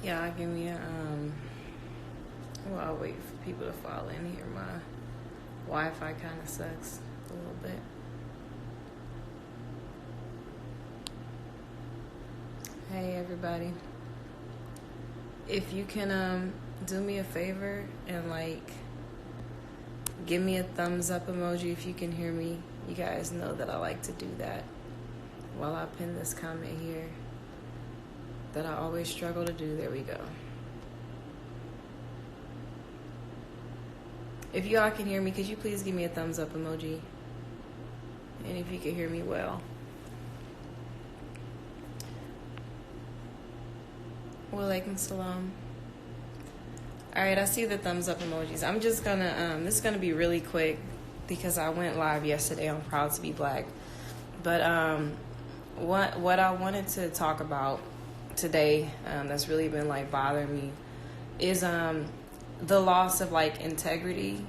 Yeah, give me a well, I'll wait for people to fall in here. My Wi-Fi kind of sucks a little bit. Hey everybody. If you can do me a favor and like give me a thumbs up emoji if you can hear me. You guys know that I like to do that while I pin this comment here that I always struggle to do. There we go. If y'all can hear me, could you please give me a thumbs up emoji? And if you can hear me well. Walaikum salam. Alright, I see the thumbs up emojis. I'm just gonna, this is gonna be really quick because I went live yesterday on Proud to be Black. But what I wanted to talk about today, that's really been like bothering me is the loss of like integrity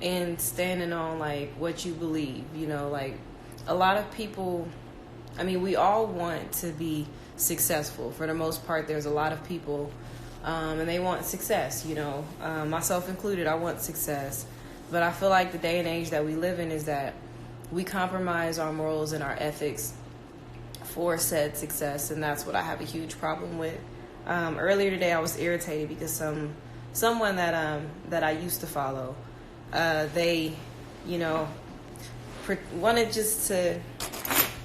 and standing on like what you believe. You know, like a lot of people, I mean, we all want to be successful. For the most part, there's a lot of people and they want success, you know, myself included. I want success, but I feel like the day and age that we live in is that we compromise our morals and our ethics for said success, and that's what I have a huge problem with. Earlier today I was irritated because someone that I used to follow, they, you know, wanted just to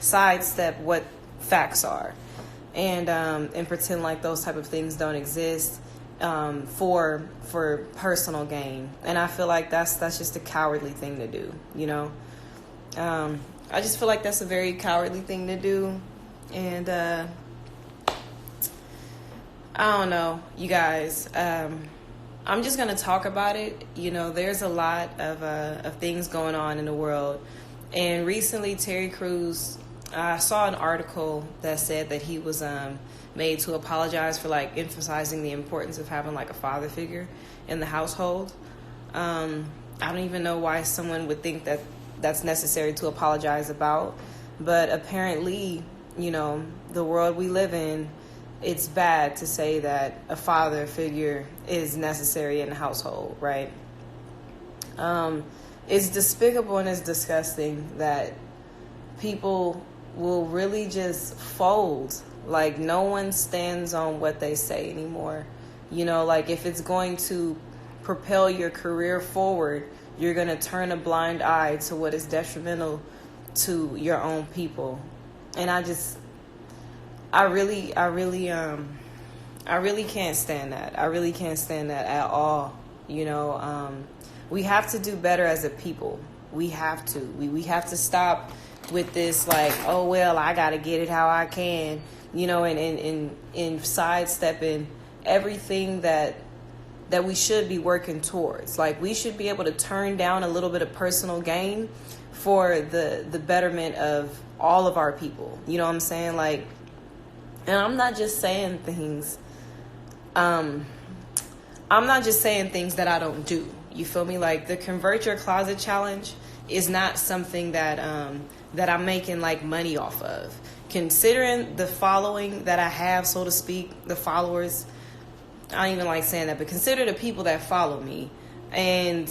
sidestep what facts are and pretend like those type of things don't exist for personal gain. And I feel like that's just a cowardly thing to do, you know. I just feel like that's a very cowardly thing to do. And I don't know, you guys. I'm just going to talk about it. You know, there's a lot of things going on in the world. And recently, Terry Crews, I saw an article that said that he was made to apologize for like emphasizing the importance of having like a father figure in the household. I don't even know why someone would think that that's necessary to apologize about. But apparently, you know, the world we live in, it's bad to say that a father figure is necessary in the household, right? It's despicable and it's disgusting that people will really just fold. Like, no one stands on what they say anymore. You know, like, if it's going to propel your career forward, you're going to turn a blind eye to what is detrimental to your own people. And I really can't stand that. I really can't stand that at all. You know, we have to do better as a people. We have to. We have to stop with this like, oh, well, I got to get it how I can, you know, and sidestepping everything that we should be working towards. Like, we should be able to turn down a little bit of personal gain for the betterment of all of our people. You know what I'm saying? Like, and I'm not just saying things that I don't do. You feel me? Like, the Convert Your Closet Challenge is not something that I'm making like money off of. Considering the following that I have, so to speak, the followers, I don't even like saying that, but consider the people that follow me and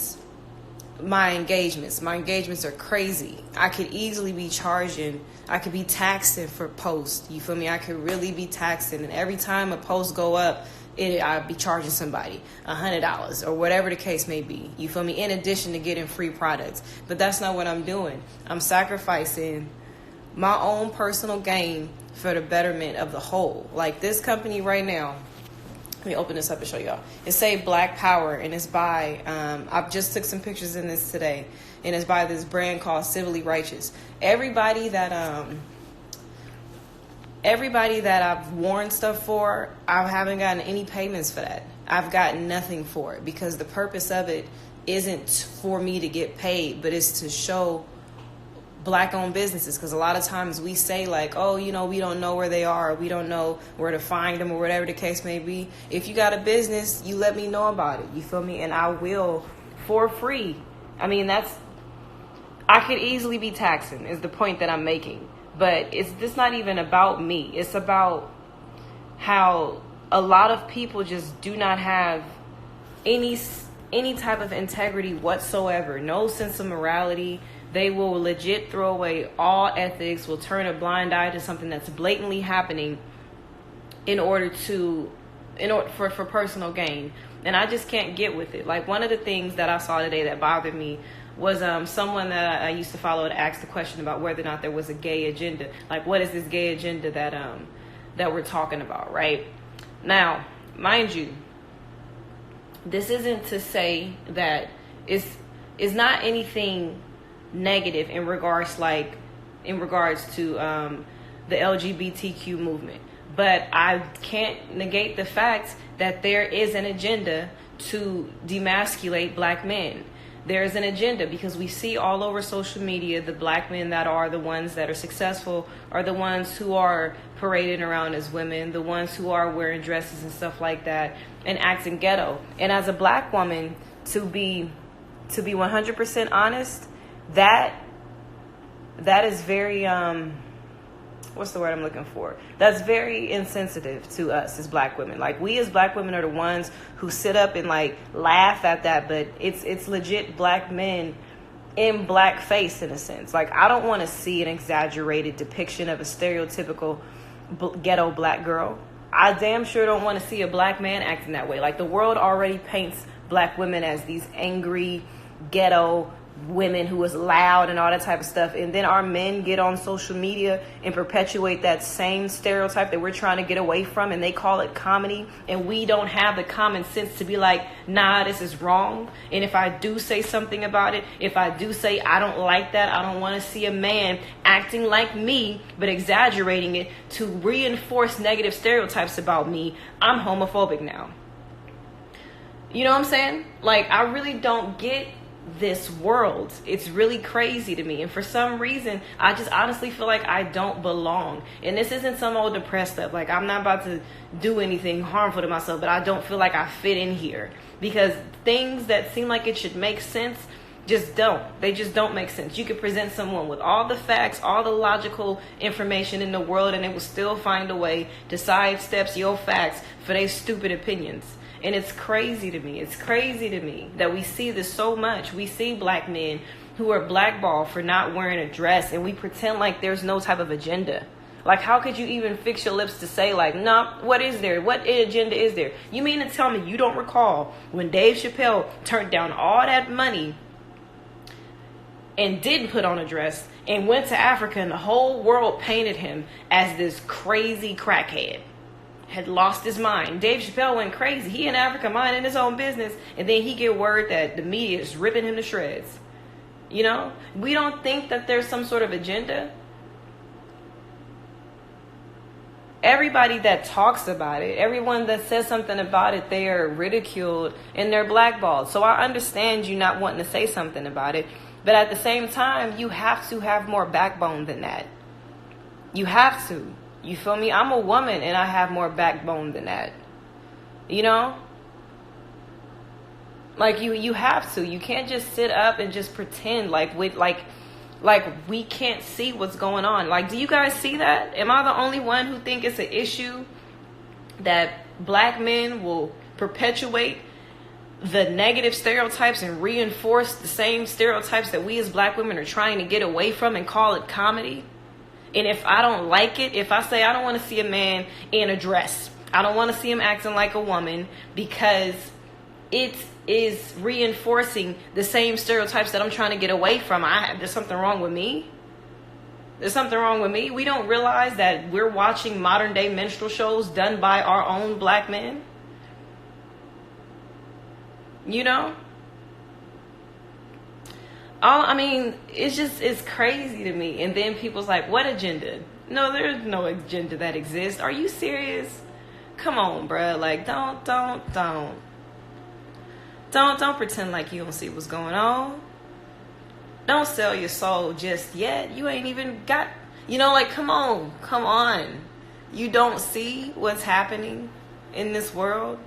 my engagements. My engagements are crazy. I could easily be charging. I could be taxing for posts. You feel me? I could really be taxing. And every time a post go up, I'd be charging somebody $100 or whatever the case may be. You feel me? In addition to getting free products. But that's not what I'm doing. I'm sacrificing my own personal gain for the betterment of the whole. Like, this company right now, let me open this up and show y'all. It say Black Power, and it's by, I just took some pictures in this today, and it's by this brand called Civilly Righteous. Everybody that I've worn stuff for, I haven't gotten any payments for that. I've gotten nothing for it because the purpose of it isn't for me to get paid, but it's to show Black-owned businesses. Because a lot of times we say like, oh, you know, we don't know where they are, or we don't know where to find them, or whatever the case may be. If you got a business, you let me know about it. You feel me? And I will for free. I mean, I could easily be taxing is the point that I'm making. But it's just not even about me. It's about how a lot of people just do not have any type of integrity whatsoever, no sense of morality. They will legit throw away all ethics, will turn a blind eye to something that's blatantly happening for personal gain. And I just can't get with it. Like, one of the things that I saw today that bothered me was someone that I used to follow to ask the question about whether or not there was a gay agenda. Like, what is this gay agenda that we're talking about, right? Now, mind you, this isn't to say that it's not anything negative in regards to the LGBTQ movement, but I can't negate the fact that there is an agenda to demasculate black men. There is an agenda because we see all over social media the black men that are the ones that are successful are the ones who are parading around as women, the ones who are wearing dresses and stuff like that and acting ghetto. And as a black woman, to be 100% honest, that is very what's the word I'm looking for? That's very insensitive to us as black women. Like, we as black women are the ones who sit up and like laugh at that, but it's legit black men in blackface in a sense. Like, I don't want to see an exaggerated depiction of a stereotypical ghetto black girl. I damn sure don't want to see a black man acting that way. Like, the world already paints black women as these angry ghetto women who is loud and all that type of stuff, and then our men get on social media and perpetuate that same stereotype that we're trying to get away from, and they call it comedy, and we don't have the common sense to be like, nah, this is wrong. And if I do say something about it, if I do say I don't like that, I don't want to see a man acting like me but exaggerating it to reinforce negative stereotypes about me, I'm homophobic now. You know what I'm saying? Like, I really don't get this world. It's really crazy to me, and for some reason I just honestly feel like I don't belong. And this isn't some old depressed stuff. Like, I'm not about to do anything harmful to myself, but I don't feel like I fit in here because things that seem like it should make sense just don't. They just don't make sense. You could present someone with all the facts, all the logical information in the world, and they will still find a way to sidestep your facts for their stupid opinions. And it's crazy to me. It's crazy to me that we see this so much. We see black men who are blackballed for not wearing a dress, and we pretend like there's no type of agenda. Like, how could you even fix your lips to say, like, no, what is there? What agenda is there? You mean to tell me you don't recall when Dave Chappelle turned down all that money and didn't put on a dress and went to Africa, and the whole world painted him as this crazy crackhead? Had lost his mind. Dave Chappelle went crazy. He in Africa minding his own business, and then he get word that the media is ripping him to shreds. You know? We don't think that there's some sort of agenda. Everybody that talks about it, everyone that says something about it, they are ridiculed and they're blackballed. So I understand you not wanting to say something about it, but at the same time, you have to have more backbone than that. You have to. You feel me? I'm a woman and I have more backbone than that. You know? Like, you have to. You can't just sit up and just pretend like we can't see what's going on. Like, do you guys see that? Am I the only one who think it's an issue that black men will perpetuate the negative stereotypes and reinforce the same stereotypes that we as black women are trying to get away from and call it comedy? And if I don't like it, if I say I don't want to see a man in a dress, I don't want to see him acting like a woman because it is reinforcing the same stereotypes that I'm trying to get away from, there's something wrong with me. There's something wrong with me. We don't realize that we're watching modern day minstrel shows done by our own black men. You know? It's crazy to me. And then people's like, what agenda? No, there's no agenda that exists. Are you serious? Come on, bruh. Like, don't pretend like you don't see what's going on. Don't sell your soul just yet. You ain't even got, like, come on. You don't see what's happening in this world.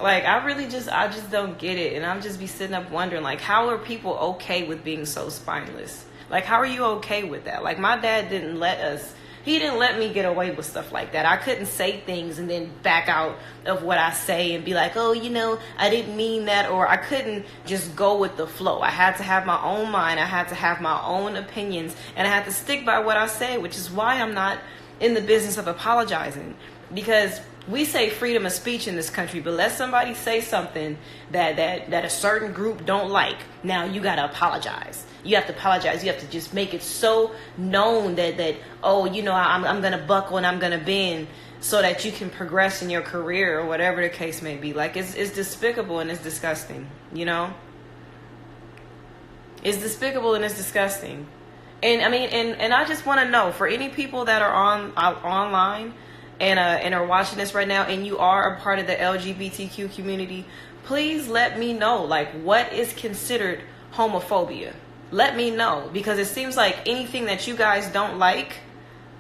Like, I just don't get it. And I'm just be sitting up wondering, like, how are people okay with being so spineless? Like, how are you okay with that? Like, my dad didn't let us He didn't let me get away with stuff like that. I couldn't say things and then back out of what I say and be like, oh, I didn't mean that. Or I couldn't just go with the flow. I had to have my own mind. I had to have my own opinions. And I had to stick by what I say, which is why I'm not in the business of apologizing. Because we say freedom of speech in this country, but let somebody say something that a certain group don't like. Now you got to apologize. You have to apologize. You have to just make it so known that I'm going to buckle and I'm going to bend so that you can progress in your career or whatever the case may be. Like, it's despicable and it's disgusting, It's despicable and it's disgusting. And I mean, and I just want to know, for any people that are online and are watching this right now, and you are a part of the LGBTQ community, please let me know, like, what is considered homophobia. Let me know, because it seems like anything that you guys don't like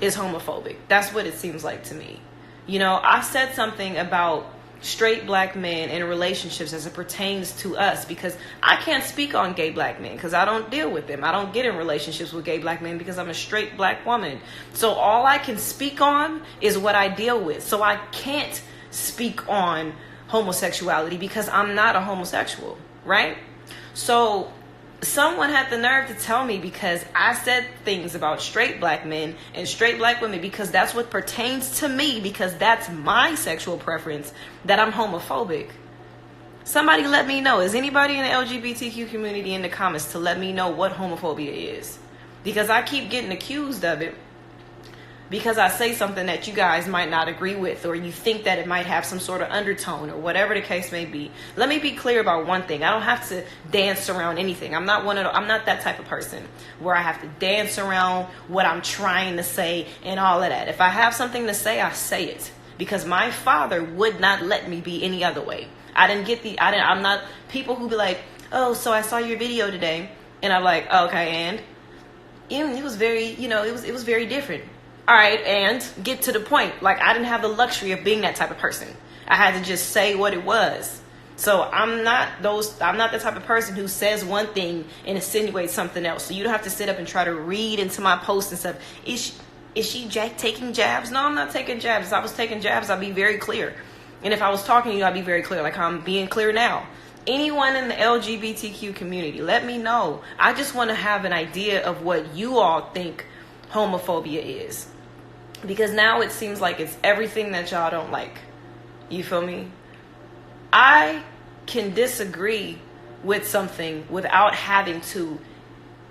is homophobic. That's what it seems like to me. I said something about straight black men in relationships as it pertains to us, because I can't speak on gay black men because I don't deal with them. I don't get in relationships with gay black men because I'm a straight black woman. So all I can speak on is what I deal with. So I can't speak on homosexuality because I'm not a homosexual, right? So someone had the nerve to tell me, because I said things about straight black men and straight black women, because that's what pertains to me, because that's my sexual preference, that I'm homophobic. Somebody let me know. Is anybody in the LGBTQ community in the comments to let me know what homophobia is? Because I keep getting accused of it because I say something that you guys might not agree with, or you think that it might have some sort of undertone, or whatever the case may be. Let me be clear about one thing. I don't have to dance around anything. I'm not that type of person where I have to dance around what I'm trying to say and all of that. If I have something to say, I say it, because my father would not let me be any other way. I'm not people who be like, oh, so I saw your video today, and I'm like, oh, okay, and it was very, it was very different. All right, and get to the point. Like, I didn't have the luxury of being that type of person. I had to just say what it was. So I'm not the type of person who says one thing and insinuates something else. So you don't have to sit up and try to read into my posts and stuff. Is she taking jabs? No, I'm not taking jabs. If I was taking jabs, I'd be very clear. And if I was talking to you, I'd be very clear, like I'm being clear now. Anyone in the LGBTQ community, let me know. I just want to have an idea of what you all think homophobia is. Because now it seems like it's everything that y'all don't like. You feel me? I can disagree with something without having to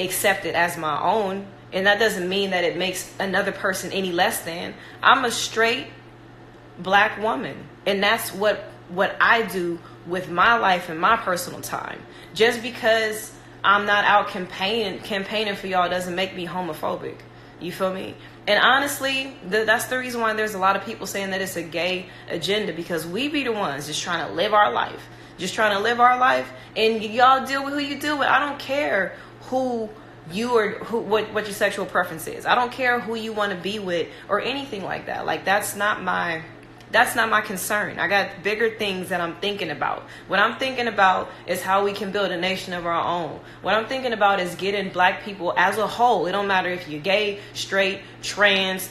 accept it as my own. And that doesn't mean that it makes another person any less than. I'm a straight black woman. And that's what I do with my life and my personal time. Just because I'm not out campaigning for y'all doesn't make me homophobic. You feel me? And honestly, that's the reason why there's a lot of people saying that it's a gay agenda, because we be the ones just trying to live our life. And y'all deal with who you deal with. I don't care who you or what your sexual preference is. I don't care who you want to be with or anything like that. Like, that's not my concern. I got bigger things that I'm thinking about. What I'm thinking about is how we can build a nation of our own. What I'm thinking about is getting black people as a whole. It don't matter if you're gay, straight, trans,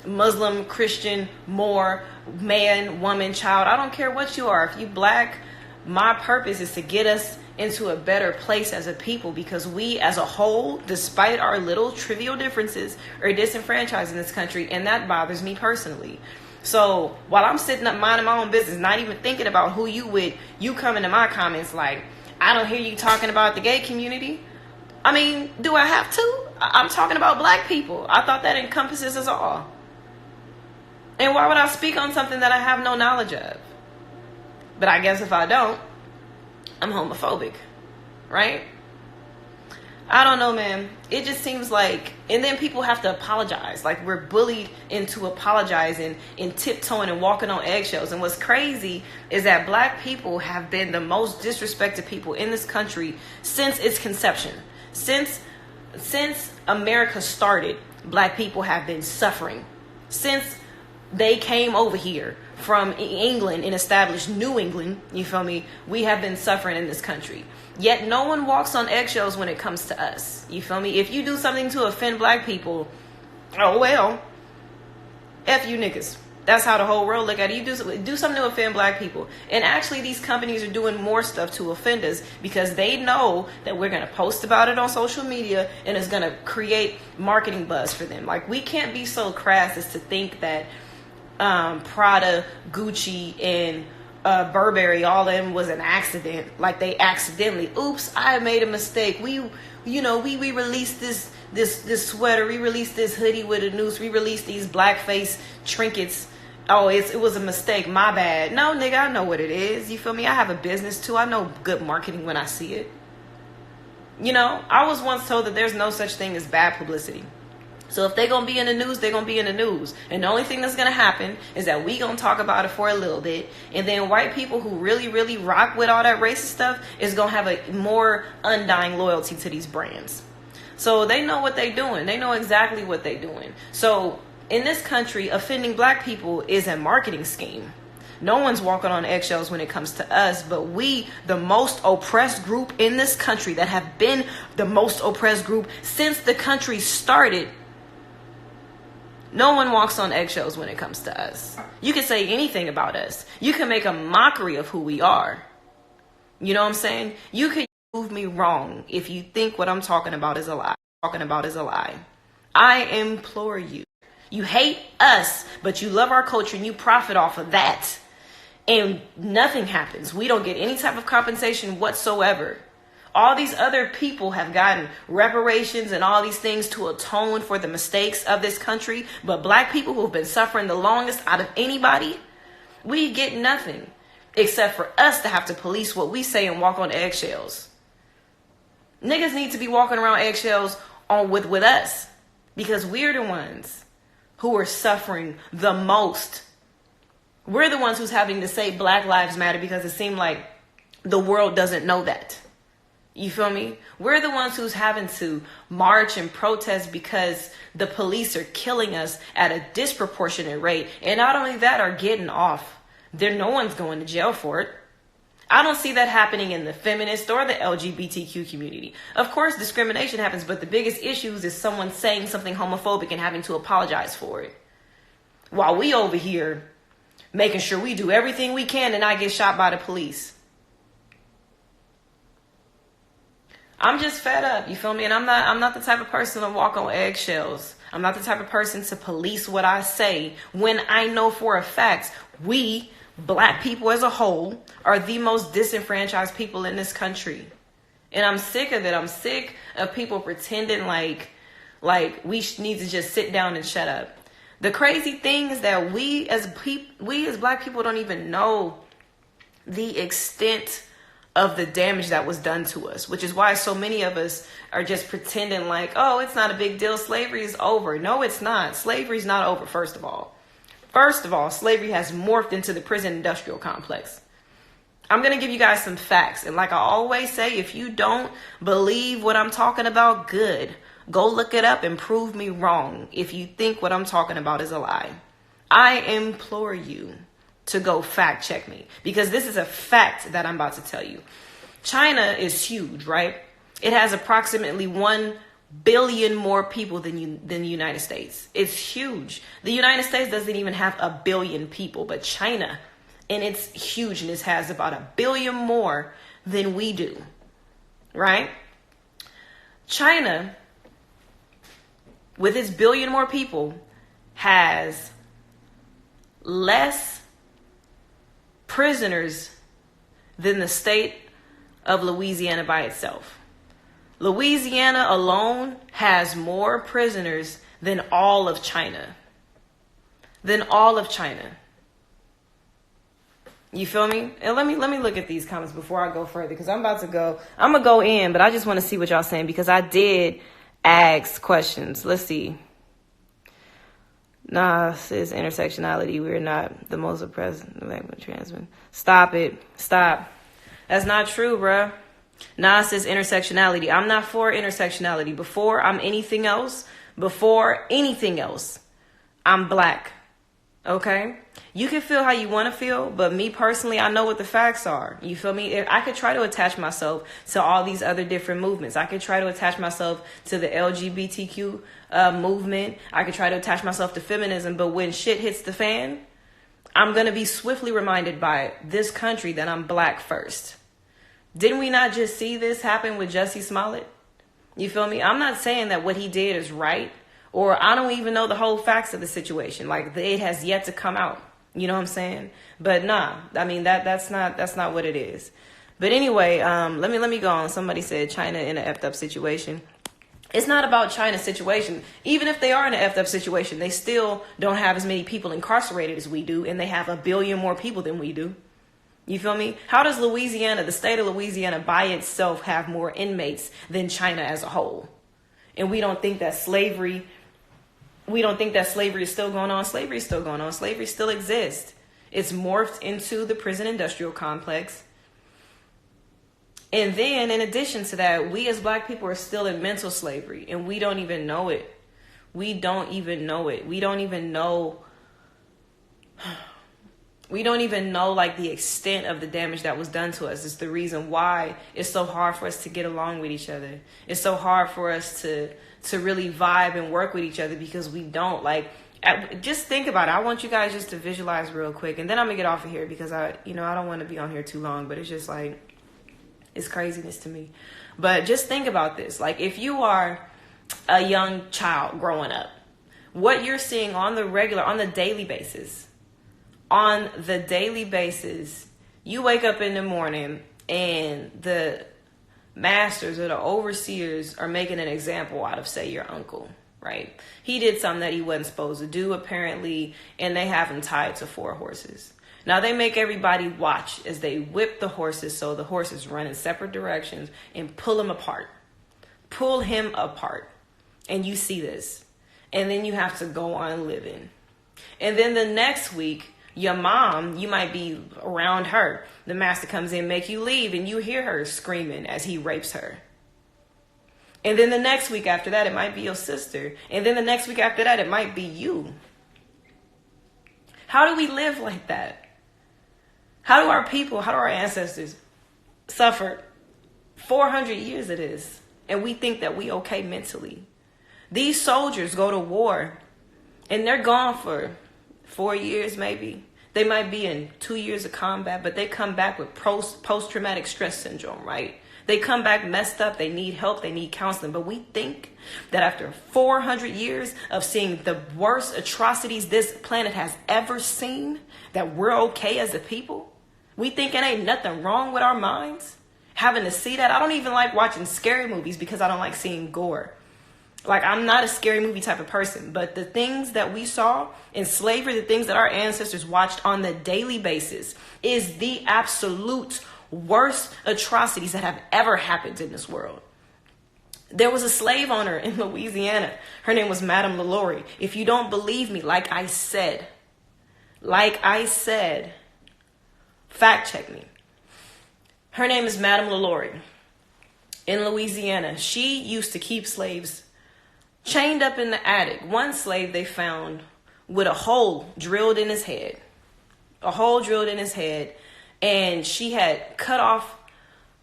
Muslim, Christian, Moor, man, woman, child. I don't care what you are. If you black, my purpose is to get us into a better place as a people, because we as a whole, despite our little trivial differences, are disenfranchised in this country, and that bothers me personally. So while I'm sitting up minding my own business, not even thinking about who you with, you come into my comments like, I don't hear you talking about the gay community. I mean, do I have to? I'm talking about black people. I thought that encompasses us all. And why would I speak on something that I have no knowledge of? But I guess if I don't, I'm homophobic, right? I don't know, man. It just seems like, and then people have to apologize. Like, we're bullied into apologizing and tiptoeing and walking on eggshells. And what's crazy is that black people have been the most disrespected people in this country since its conception. Since America started, black people have been suffering. Since they came over here from England and established New England, you feel me, we have been suffering in this country. Yet no one walks on eggshells when it comes to us. You feel me? If you do something to offend black people, Oh, well, F you niggas. That's how the whole world look at it. You do something to offend black people. And actually, these companies are doing more stuff to offend us because they know that we're going to post about it on social media and it's going to create marketing buzz for them. Like, we can't be so crass as to think that Prada, Gucci, and Burberry, all of them was an accident. Like, they accidentally, oops, I made a mistake. We released this sweater. We released this hoodie with a noose. We released these blackface trinkets. Oh, it was a mistake. My bad. No, nigga, I know what it is. You feel me? I have a business too. I know good marketing when I see it. You know, I was once told that there's no such thing as bad publicity. So if they're going to be in the news, they're going to be in the news. And the only thing that's going to happen is that we going to talk about it for a little bit. And then white people who really, really rock with all that racist stuff is going to have a more undying loyalty to these brands. So they know what they're doing. They know exactly what they're doing. So in this country, offending black people is a marketing scheme. No one's walking on eggshells when it comes to us, but we, the most oppressed group in this country, that have been the most oppressed group since the country started, no one walks on eggshells when it comes to us. You can say anything about us. You can make a mockery of who we are. You know what I'm saying? You can prove me wrong if you think what I'm talking about is a lie. I implore you. You hate us, but you love our culture and you profit off of that. And nothing happens. We don't get any type of compensation whatsoever. All these other people have gotten reparations and all these things to atone for the mistakes of this country. But black people who have been suffering the longest out of anybody, we get nothing except for us to have to police what we say and walk on eggshells. Niggas need to be walking around eggshells with us because we're the ones who are suffering the most. We're the ones who's having to say Black Lives Matter because it seemed like the world doesn't know that. You feel me? We're the ones who's having to march and protest because the police are killing us at a disproportionate rate. And not only that, are getting off. No one's going to jail for it. I don't see that happening in the feminist or the LGBTQ community. Of course, discrimination happens, but the biggest issues is someone saying something homophobic and having to apologize for it. While we over here making sure we do everything we can and not get shot by the police. I'm just fed up, you feel me? And I'm not the type of person to walk on eggshells. I'm not the type of person to police what I say when I know for a fact we, black people as a whole, are the most disenfranchised people in this country. And I'm sick of it. I'm sick of people pretending like we need to just sit down and shut up. The crazy thing is that we as black people don't even know the extent of the damage that was done to us, which is why so many of us are just pretending like, oh, it's not a big deal. Slavery is over. No, it's not. Slavery is not over, first of all. First of all, slavery has morphed into the prison industrial complex. I'm going to give you guys some facts. And like I always say, if you don't believe what I'm talking about, good. Go look it up and prove me wrong if you think what I'm talking about is a lie. I implore you to go fact check me because this is a fact that I'm about to tell you. China is huge, right? It has approximately 1 billion more people than the United States. It's huge. The United States doesn't even have 1 billion people, but China in its hugeness has about 1 billion more than we do, right? China, with its 1 billion more people, has less prisoners than the state of Louisiana by itself. Louisiana alone has more prisoners than all of China. You feel me? And let me look at these comments before I go further because I'm gonna go in, but I just want to see what y'all saying because I did ask questions. Let's see. Nah, says intersectionality. We're not the most oppressed trans men. Stop it. Stop. That's not true, bruh. Nah, says intersectionality. I'm not for intersectionality. Before anything else, I'm black. Okay? You can feel how you want to feel, but me personally, I know what the facts are. You feel me? I could try to attach myself to all these other different movements. I could try to attach myself to the LGBTQ movement. I could try to attach myself to feminism, but when shit hits the fan, I'm going to be swiftly reminded by this country that I'm black first. Didn't we not just see this happen with Jussie Smollett? You feel me? I'm not saying that what he did is right, or I don't even know the whole facts of the situation. Like, it has yet to come out. You know what I'm saying? But nah, I mean, that's not what it is. But anyway, let me go on. Somebody said China in an effed up situation. It's not about China's situation. Even if they are in an effed up situation, they still don't have as many people incarcerated as we do, and they have 1 billion more people than we do. You feel me? How does Louisiana, the state of Louisiana by itself, have more inmates than China as a whole? And we don't think that slavery is still going on. Slavery is still going on. Slavery still exists. It's morphed into the prison industrial complex. And then in addition to that, we as black people are still in mental slavery, and we don't even know it. We don't even know it. We don't even know like the extent of the damage that was done to us. It's the reason why it's so hard for us to get along with each other. It's so hard for us to really vibe and work with each other, because we don't. Like, just think about it. I want you guys just to visualize real quick, and then I'm gonna get off of here because I don't want to be on here too long, but it's just like, it's craziness to me. But just think about this. Like, if you are a young child growing up, what you're seeing on the daily basis, you wake up in the morning and the masters or the overseers are making an example out of, say, your uncle, right? He did something that he wasn't supposed to do, apparently, and they have him tied to 4 horses. Now, they make everybody watch as they whip the horses, so the horses run in separate directions, and pull him apart. And you see this. And then you have to go on living. And then the next week, your mom, you might be around her. The master comes in, make you leave, and you hear her screaming as he rapes her. And then the next week after that, it might be your sister. And then the next week after that, it might be you. How do we live like that? How do our ancestors suffer 400 years of this, and we think that we okay mentally? These soldiers go to war, and they're gone for 4 years maybe. They might be in 2 years of combat, but they come back with post-traumatic stress syndrome, right? They come back messed up. They need help. They need counseling. But we think that after 400 years of seeing the worst atrocities this planet has ever seen, that we're okay as a people. We think it ain't nothing wrong with our minds having to see that. I don't even like watching scary movies because I don't like seeing gore. Like, I'm not a scary movie type of person, but the things that we saw in slavery, the things that our ancestors watched on the daily basis, is the absolute worst atrocities that have ever happened in this world. There was a slave owner in Louisiana. Her name was Madame LaLaurie. If you don't believe me, like I said, fact check me. Her name is Madame LaLaurie. In Louisiana, she used to keep slaves chained up in the attic. One slave they found with a hole drilled in his head. And she had cut off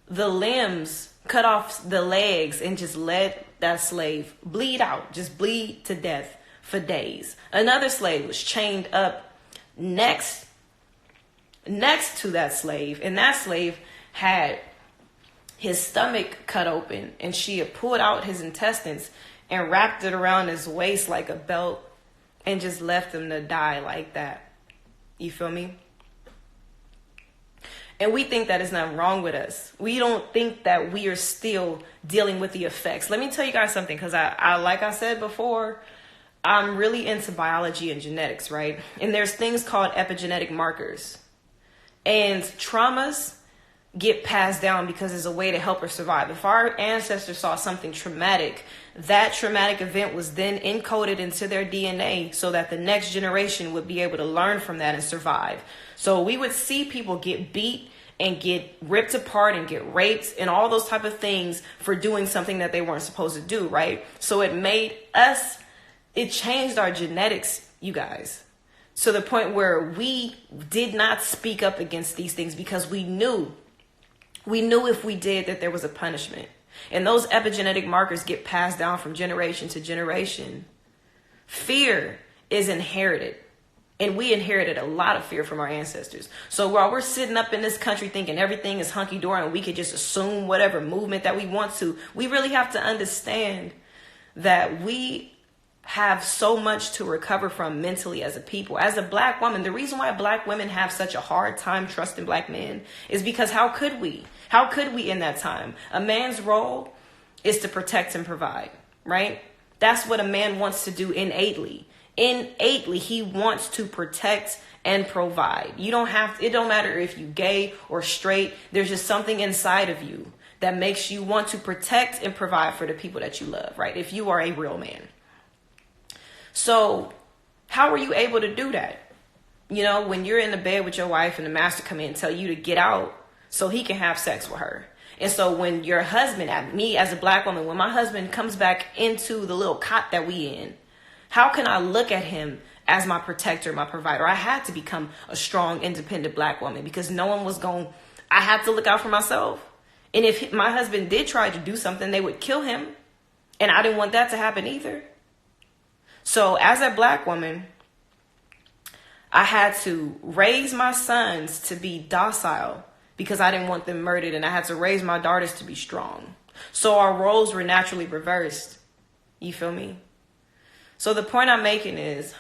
the limbs, cut off the legs, and just let that slave bleed out, just bleed to death for days. Another slave was chained up next to that slave, and that slave had his stomach cut open, and she had pulled out his intestines and wrapped it around his waist like a belt and just left him to die like that. You feel me? And we think that there's nothing wrong with us. We don't think that we are still dealing with the effects. Let me tell you guys something, because I like I said before, I'm really into biology and genetics, right? And there's things called epigenetic markers. And traumas get passed down because it's a way to help us survive. If our ancestors saw something traumatic, that traumatic event was then encoded into their DNA so that the next generation would be able to learn from that and survive. So we would see people get beat and get ripped apart and get raped and all those type of things for doing something that they weren't supposed to do, right? So it changed our genetics, you guys. to the point where we did not speak up against these things because we knew if we did that there was a punishment. And those epigenetic markers get passed down from generation to generation. Fear is inherited. And we inherited a lot of fear from our ancestors. So while we're sitting up in this country thinking everything is hunky-dory and we could just assume whatever movement that we want to, we really have to understand that we have so much to recover from mentally as a people. As a black woman, the reason why black women have such a hard time trusting black men is because how could we? How could we in that time? A man's role is to protect and provide, right? That's what a man wants to do innately. Innately, he wants to protect and provide. It don't matter if you gay or straight. There's just something inside of you that makes you want to protect and provide for the people that you love, right? If you are a real man. So how are you able to do that? You know, when you're in the bed with your wife and the master come in and tell you to get out so he can have sex with her. And so when your husband, me as a black woman, when my husband comes back into the little cot that we in, how can I look at him as my protector, my provider? I had to become a strong, independent black woman because no one was I had to look out for myself. And if my husband did try to do something, they would kill him. And I didn't want that to happen either. So as a black woman, I had to raise my sons to be docile because I didn't want them murdered. And I had to raise my daughters to be strong. So our roles were naturally reversed. You feel me? So the point I'm making is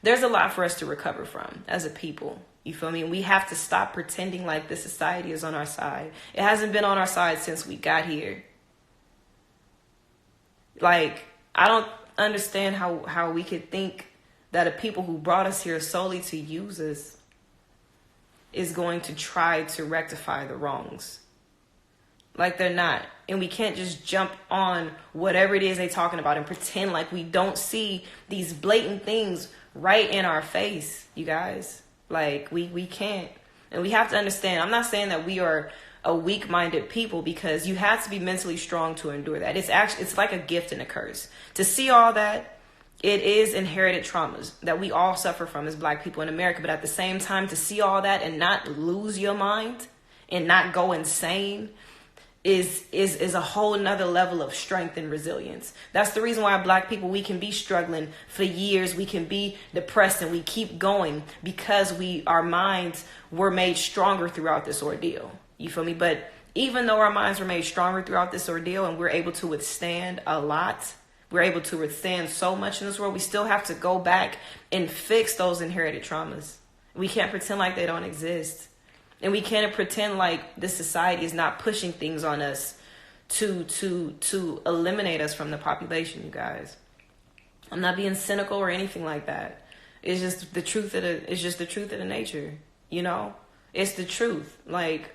there's a lot for us to recover from as a people. You feel me? And we have to stop pretending like this society is on our side. It hasn't been on our side since we got here. Like, I don't understand how we could think that a people who brought us here solely to use us is going to try to rectify the wrongs. Like, they're not. And we can't just jump on whatever it is they're talking about and pretend like we don't see these blatant things right in our face, you guys. Like, we can't. And we have to understand, I'm not saying that we are a weak-minded people, because you have to be mentally strong to endure that. It's like a gift and a curse. To see all that, it is inherited traumas that we all suffer from as black people in America. But at the same time, to see all that and not lose your mind and not go insane is a whole nother level of strength and resilience. That's the reason why black people, we can be struggling for years. We can be depressed and we keep going because our minds were made stronger throughout this ordeal. You feel me? But even though our minds were made stronger throughout this ordeal and we're able to withstand a lot, we're able to withstand so much in this world, we still have to go back and fix those inherited traumas. We can't pretend like they don't exist. And we can't pretend like this society is not pushing things on us to eliminate us from the population, you guys. I'm not being cynical or anything like that. It's just the truth of the nature, you know? It's the truth. Like,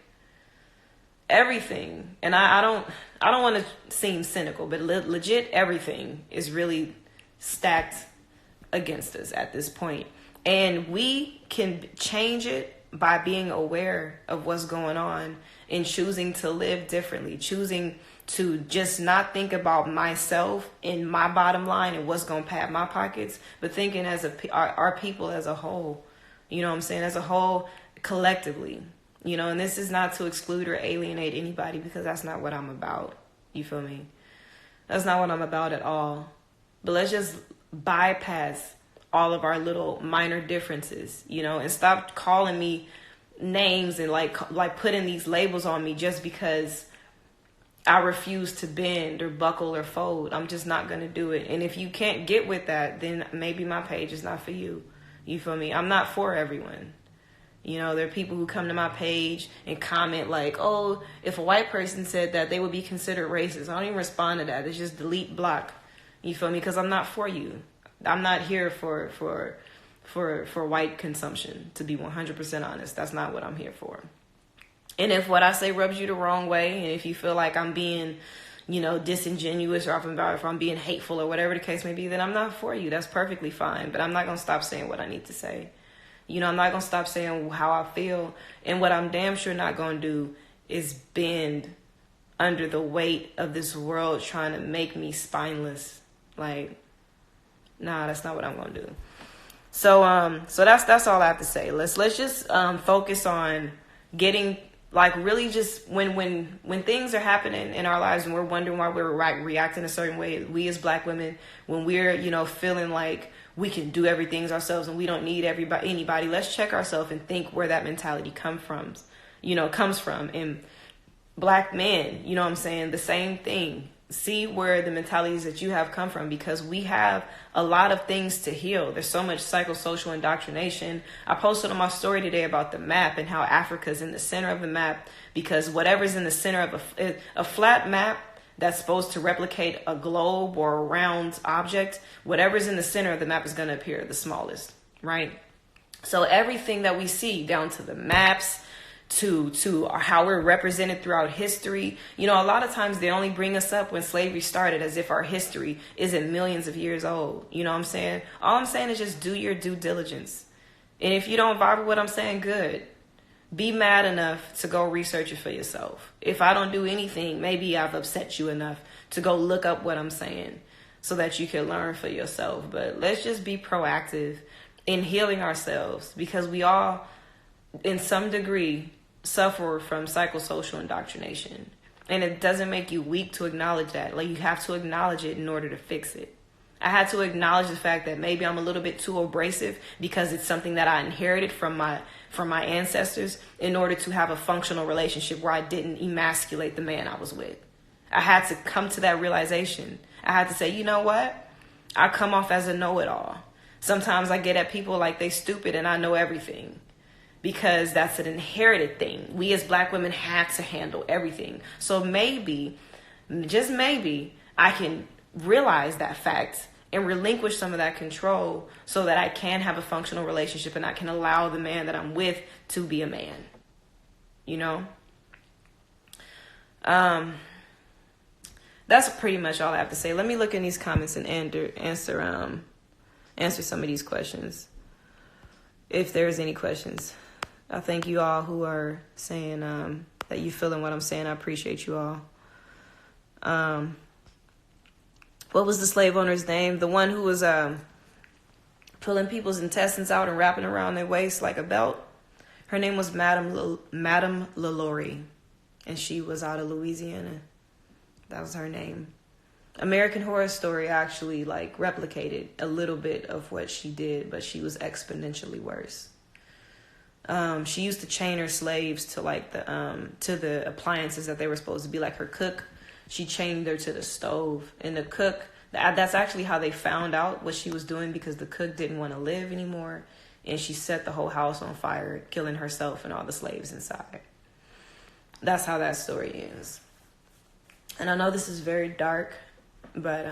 everything. And I don't want to seem cynical, but legit everything is really stacked against us at this point. And we can change it by being aware of what's going on and choosing to live differently, choosing to just not think about myself and my bottom line and what's going to pad my pockets, but thinking as our people as a whole, you know what I'm saying, as a whole, collectively, you know. And this is not to exclude or alienate anybody, because that's not what I'm about. You feel me? That's not what I'm about at all. But let's just bypass all of our little minor differences, you know, and stop calling me names and like putting these labels on me just because I refuse to bend or buckle or fold. I'm just not going to do it. And if you can't get with that, then maybe my page is not for you. You feel me? I'm not for everyone. You know, there are people who come to my page and comment like, oh, if a white person said that, they would be considered racist. I don't even respond to that. It's just delete, block. You feel me? Because I'm not for you. I'm not here for white consumption, to be 100% honest. That's not what I'm here for. And if what I say rubs you the wrong way, and if you feel like I'm being, you know, disingenuous, or if I'm being hateful or whatever the case may be, then I'm not for you. That's perfectly fine. But I'm not going to stop saying what I need to say. You know, I'm not going to stop saying how I feel. And what I'm damn sure not going to do is bend under the weight of this world trying to make me spineless. Like, nah, that's not what I'm going to do. So that's all I have to say. Let's just focus on getting, like, really just when things are happening in our lives and we're wondering why we're reacting a certain way, we as Black women, when we're, feeling like we can do everything ourselves and we don't need anybody, let's check ourselves and think where that mentality comes from. And Black men, what I'm saying, the same thing. See where the mentalities that you have come from, because we have a lot of things to heal. There's so much psychosocial indoctrination. I posted on my story today about the map and how Africa's in the center of the map, because whatever's in the center of a flat map that's supposed to replicate a globe or a round object, whatever's in the center of the map is going to appear the smallest, right? So everything that we see, down to the maps, to how we're represented throughout history. A lot of times they only bring us up when slavery started, as if our history isn't millions of years old. You know what I'm saying? All I'm saying is just do your due diligence. And if you don't vibe with what I'm saying, good. Be mad enough to go research it for yourself. If I don't do anything, maybe I've upset you enough to go look up what I'm saying so that you can learn for yourself. But let's just be proactive in healing ourselves, because we all, in some degree, suffer from psychosocial indoctrination. And it doesn't make you weak to acknowledge that. Like, you have to acknowledge it in order to fix it. I had to acknowledge the fact that maybe I'm a little bit too abrasive because it's something that I inherited from my ancestors, in order to have a functional relationship where I didn't emasculate the man I was with. I had to come to that realization. I had to say, you know what? I come off as a know-it-all. Sometimes I get at people like they stupid and I know everything, because that's an inherited thing. We as Black women had to handle everything. So maybe, just maybe, I can realize that fact and relinquish some of that control so that I can have a functional relationship and I can allow the man that I'm with to be a man. That's pretty much all I have to say. Let me look in these comments and answer some of these questions, if there's any questions. I thank you all who are saying that you feeling what I'm saying. I appreciate you all. What was the slave owner's name? The one who was pulling people's intestines out and wrapping around their waist like a belt? Her name was Madame LaLaurie, and she was out of Louisiana. That was her name. American Horror Story actually replicated a little bit of what she did, but she was exponentially worse. She used to chain her slaves to the appliances that they were supposed to be, like her cook. She chained her to the stove, and the cook, that's actually how they found out what she was doing, because the cook didn't want to live anymore, and she set the whole house on fire, killing herself and all the slaves inside. That's how that story ends. And I know this is very dark, but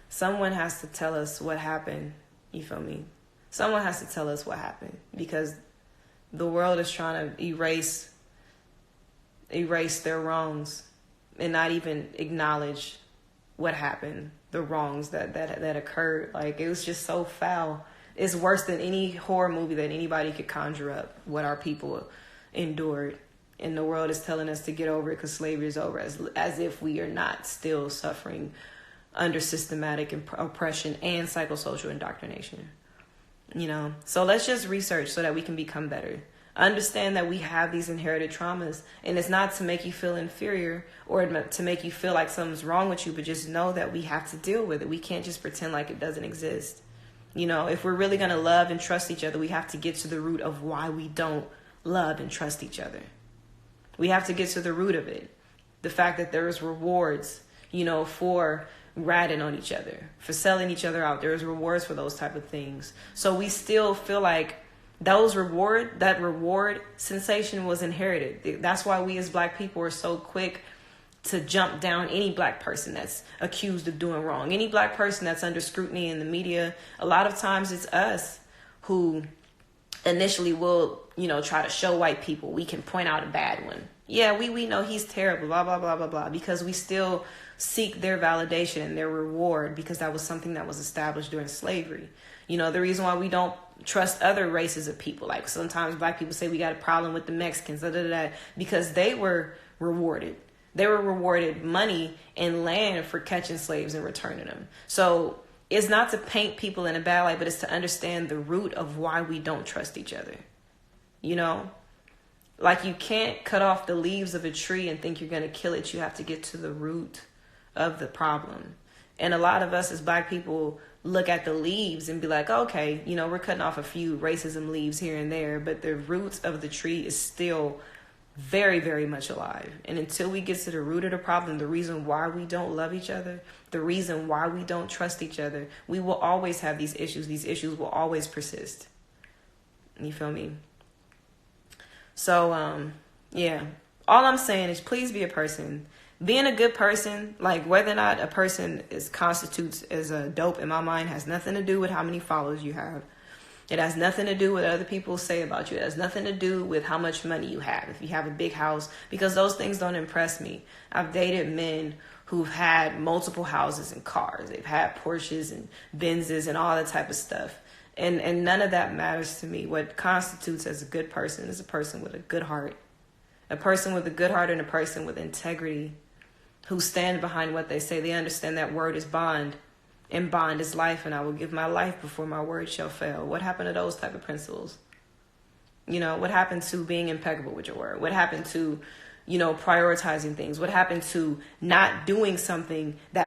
someone has to tell us what happened. You feel me? Someone has to tell us what happened, because the world is trying to erase their wrongs and not even acknowledge what happened, the wrongs that occurred. It was just so foul. It's worse than any horror movie that anybody could conjure up, what our people endured. And the world is telling us to get over it because slavery is over, as if we are not still suffering under systematic oppression and psychosocial indoctrination. So let's just research so that we can become better. Understand that we have these inherited traumas, and it's not to make you feel inferior or to make you feel like something's wrong with you, but just know that we have to deal with it. We can't just pretend like it doesn't exist. If we're really going to love and trust each other, we have to get to the root of why we don't love and trust each other. We have to get to the root of it. The fact that there's rewards, for ratting on each other, for selling each other out. There's rewards for those type of things. So we still feel like that reward sensation was inherited. That's why we as Black people are so quick to jump down any Black person that's accused of doing wrong. Any Black person that's under scrutiny in the media. A lot of times it's us who initially will, try to show white people we can point out a bad one. Yeah, we know he's terrible, blah, blah, blah, blah, blah, because we still seek their validation and their reward, because that was something that was established during slavery. The reason why we don't trust other races of people, like sometimes Black people say we got a problem with the Mexicans, because they were rewarded. They were rewarded money and land for catching slaves and returning them. So it's not to paint people in a bad light, but it's to understand the root of why we don't trust each other. You know, like you can't cut off the leaves of a tree and think you're going to kill it. You have to get to the root of the problem. And a lot of us as Black people look at the leaves and be like, okay, you know, we're cutting off a few racism leaves here and there, but the roots of the tree is still very, very much alive. And until we get to the root of the problem, the reason why we don't love each other, the reason why we don't trust each other, we will always have these issues. These issues will always persist. You feel me? So, yeah, all I'm saying is please be a person. Being a good person, like whether or not a person constitutes as a dope, in my mind, has nothing to do with how many followers you have. It has nothing to do with what other people say about you. It has nothing to do with how much money you have, if you have a big house, because those things don't impress me. I've dated men who've had multiple houses and cars. They've had Porsches and Benzes and all that type of stuff. And none of that matters to me. What constitutes as a good person is a person with a good heart. A person with a good heart and a person with integrity who stand behind what they say. They understand that word is bond. And bond is life, and I will give my life before my word shall fail. What happened to those type of principles? You know, what happened to being impeccable with your word? What happened to, you know, prioritizing things? What happened to not doing something that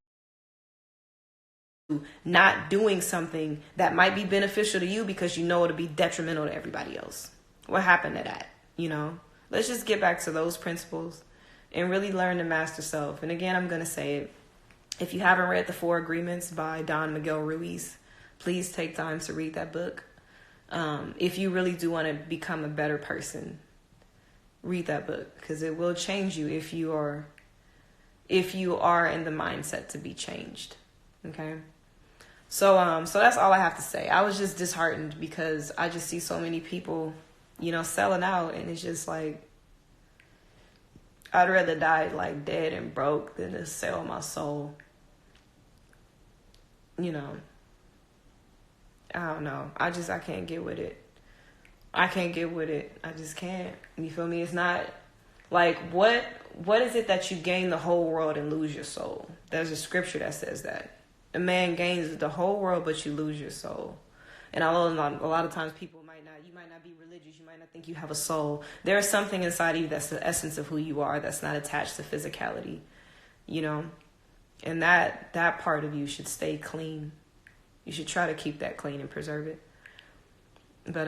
might be beneficial to you because you know it'll be detrimental to everybody else? What happened to that? You know, let's just get back to those principles and really learn to master self. And again, I'm going to say it. If you haven't read The 4 Agreements by Don Miguel Ruiz, please take time to read that book. If you really do want to become a better person, read that book, because it will change you if you are in the mindset to be changed. Okay. So that's all I have to say. I was just disheartened because I just see so many people, you know, selling out, and it's just like, I'd rather die like dead and broke than to sell my soul. You know, I don't know. I can't get with it. I can't get with it. I just can't. You feel me? It's not like, what is it that you gain the whole world and lose your soul? There's a scripture that says that. A man gains the whole world, but you lose your soul. And although a lot of times you might not be religious, you might not think you have a soul. There is something inside of you that's the essence of who you are, that's not attached to physicality, you know? And that part of you should stay clean. You should try to keep that clean and preserve it. But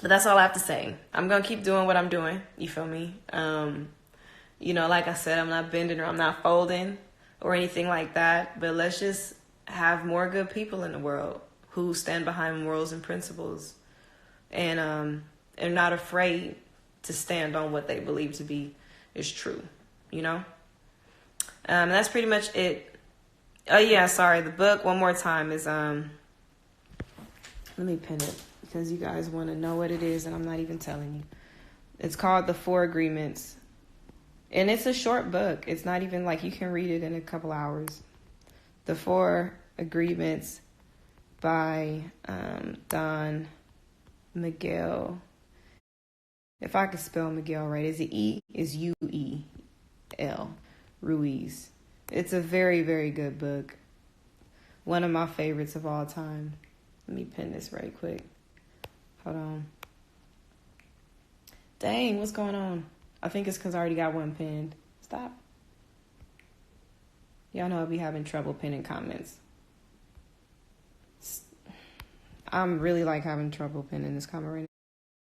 that's all I have to say. I'm going to keep doing what I'm doing. You feel me? You know, like I said, I'm not bending or I'm not folding or anything like that. But let's just have more good people in the world who stand behind morals and principles and are not afraid to stand on what they believe to be is true, you know? That's pretty much it. Oh yeah, sorry. The book, one more time, is let me pin it because you guys want to know what it is and I'm not even telling you. It's called The 4 Agreements. And it's a short book. It's not even like you can read it in a couple hours. The 4 Agreements by Don Miguel. If I could spell Miguel right, is it E? Is U-E-L. Ruiz. It's a very, very good book. One of my favorites of all time. Let me pin this right quick. Hold on. Dang, what's going on? I think it's because I already got one pinned. Stop. Y'all know I'll be having trouble pinning comments. I'm really like having trouble pinning this comment right now.